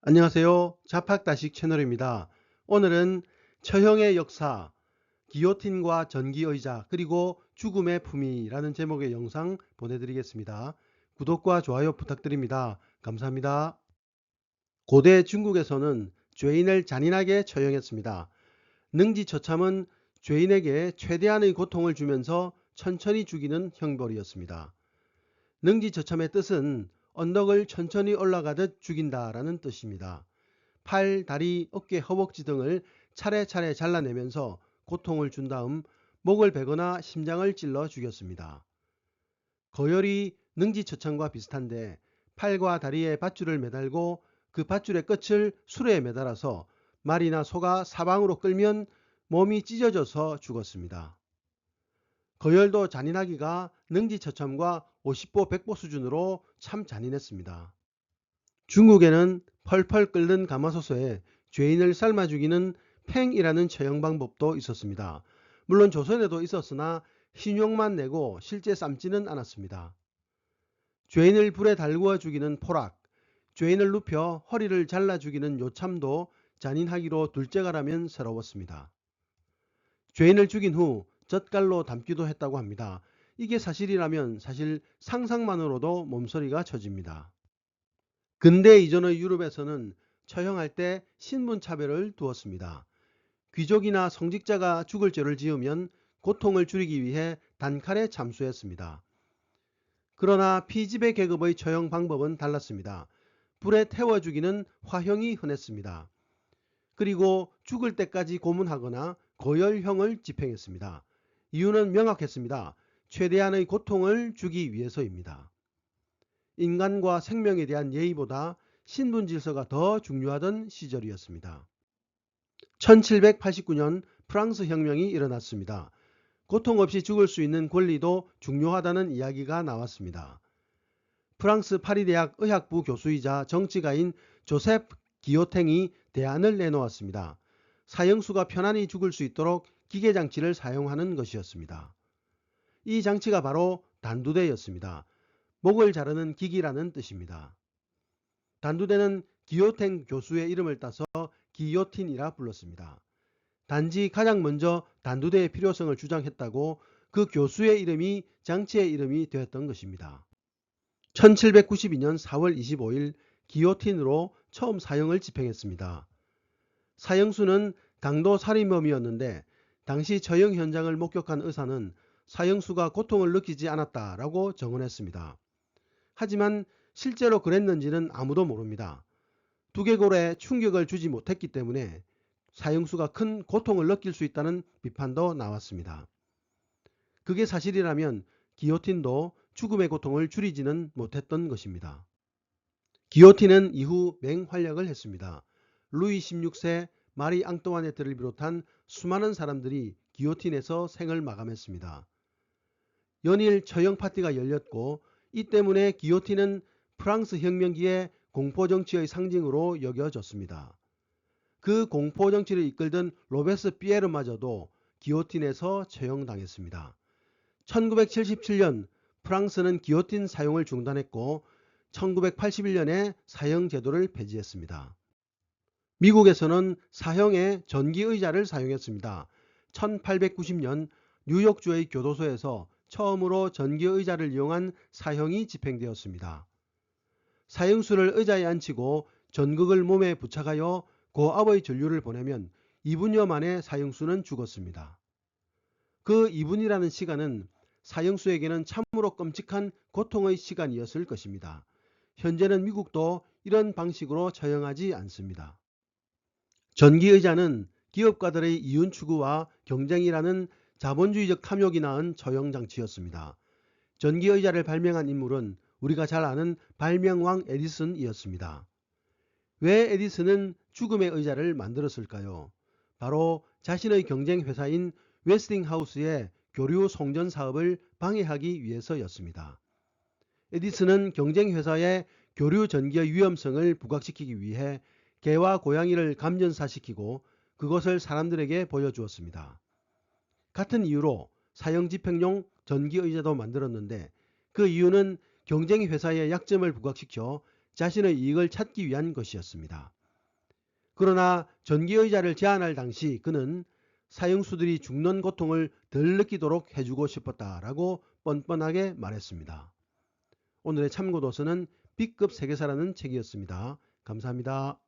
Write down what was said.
안녕하세요. 자팍다식 채널입니다. 오늘은 처형의 역사, 기요틴과 전기의자, 그리고 죽음의 품위라는 제목의 영상 보내드리겠습니다. 구독과 좋아요 부탁드립니다. 감사합니다. 고대 중국에서는 죄인을 잔인하게 처형했습니다. 능지처참은 죄인에게 최대한의 고통을 주면서 천천히 죽이는 형벌이었습니다. 능지처참의 뜻은 언덕을 천천히 올라가듯 죽인다라는 뜻입니다. 팔, 다리, 어깨, 허벅지 등을 차례차례 잘라내면서 고통을 준 다음 목을 베거나 심장을 찔러 죽였습니다. 거열이 능지처참과 비슷한데 팔과 다리에 밧줄을 매달고 그 밧줄의 끝을 수레에 매달아서 말이나 소가 사방으로 끌면 몸이 찢어져서 죽었습니다. 거열도 잔인하기가 능지처참과 50보 100보 수준으로 참 잔인했습니다. 중국에는 펄펄 끓는 가마솥에 죄인을 삶아 죽이는 팽이라는 처형 방법도 있었습니다. 물론 조선에도 있었으나 신용만 내고 실제 삶지는 않았습니다. 죄인을 불에 달구어 죽이는 포락, 죄인을 눕혀 허리를 잘라 죽이는 요참도 잔인하기로 둘째가라면 새로웠습니다. 죄인을 죽인 후 젓갈로 담기도 했다고 합니다. 이게 사실이라면 사실 상상만으로도 몸서리가 쳐집니다. 근대 이전의 유럽에서는 처형할 때 신분차별을 두었습니다. 귀족이나 성직자가 죽을 죄를 지으면 고통을 줄이기 위해 단칼에 참수했습니다. 그러나 피지배 계급의 처형 방법은 달랐습니다. 불에 태워 죽이는 화형이 흔했습니다. 그리고 죽을 때까지 고문하거나 고열형을 집행했습니다. 이유는 명확했습니다. 최대한의 고통을 주기 위해서입니다. 인간과 생명에 대한 예의보다 신분 질서가 더 중요하던 시절이었습니다. 1789년 프랑스 혁명이 일어났습니다. 고통 없이 죽을 수 있는 권리도 중요하다는 이야기가 나왔습니다. 프랑스 파리대학 의학부 교수이자 정치가인 조셉 기요탱이 대안을 내놓았습니다. 사형수가 편안히 죽을 수 있도록 기계장치를 사용하는 것이었습니다. 이 장치가 바로 단두대였습니다. 목을 자르는 기기라는 뜻입니다. 단두대는 기요탱 교수의 이름을 따서 기요틴이라 불렀습니다. 단지 가장 먼저 단두대의 필요성을 주장했다고 그 교수의 이름이 장치의 이름이 되었던 것입니다. 1792년 4월 25일 기요틴으로 처음 사형을 집행했습니다. 사형수는 강도 살인범이었는데 당시 처형 현장을 목격한 의사는 사형수가 고통을 느끼지 않았다라고 정언했습니다. 하지만 실제로 그랬는지는 아무도 모릅니다. 두개골에 충격을 주지 못했기 때문에 사형수가 큰 고통을 느낄 수 있다는 비판도 나왔습니다. 그게 사실이라면 기요틴도 죽음의 고통을 줄이지는 못했던 것입니다. 기요틴은 이후 맹활약을 했습니다. 루이 16세, 마리 앙뚜와네트를 비롯한 수많은 사람들이 기요틴에서 생을 마감했습니다. 연일 처형 파티가 열렸고 이 때문에 기요틴은 프랑스 혁명기의 공포정치의 상징으로 여겨졌습니다. 그 공포정치를 이끌던 로베스피에르마저도 기요틴에서 처형당했습니다. 1977년 프랑스는 기요틴 사용을 중단했고 1981년에 사형 제도를 폐지했습니다. 미국에서는 사형에 전기의자를 사용했습니다. 1890년 뉴욕주의 교도소에서 처음으로 전기의자를 이용한 사형이 집행되었습니다. 사형수를 의자에 앉히고 전극을 몸에 부착하여 고압의 전류를 보내면 2분여 만에 사형수는 죽었습니다. 그 2분이라는 시간은 사형수에게는 참으로 끔찍한 고통의 시간이었을 것입니다. 현재는 미국도 이런 방식으로 처형하지 않습니다. 전기의자는 기업가들의 이윤 추구와 경쟁이라는 자본주의적 탐욕이 낳은 처형장치였습니다. 전기의자를 발명한 인물은 우리가 잘 아는 발명왕 에디슨이었습니다. 왜 에디슨은 죽음의 의자를 만들었을까요? 바로 자신의 경쟁 회사인 웨스팅하우스의 교류 송전 사업을 방해하기 위해서였습니다. 에디슨은 경쟁 회사의 교류 전기의 위험성을 부각시키기 위해 개와 고양이를 감전사시키고 그것을 사람들에게 보여주었습니다. 같은 이유로 사형 집행용 전기의자도 만들었는데 그 이유는 경쟁 회사의 약점을 부각시켜 자신의 이익을 찾기 위한 것이었습니다. 그러나 전기의자를 제안할 당시 그는 사형수들이 죽는 고통을 덜 느끼도록 해주고 싶었다라고 뻔뻔하게 말했습니다. 오늘의 참고도서는 B급 세계사라는 책이었습니다. 감사합니다.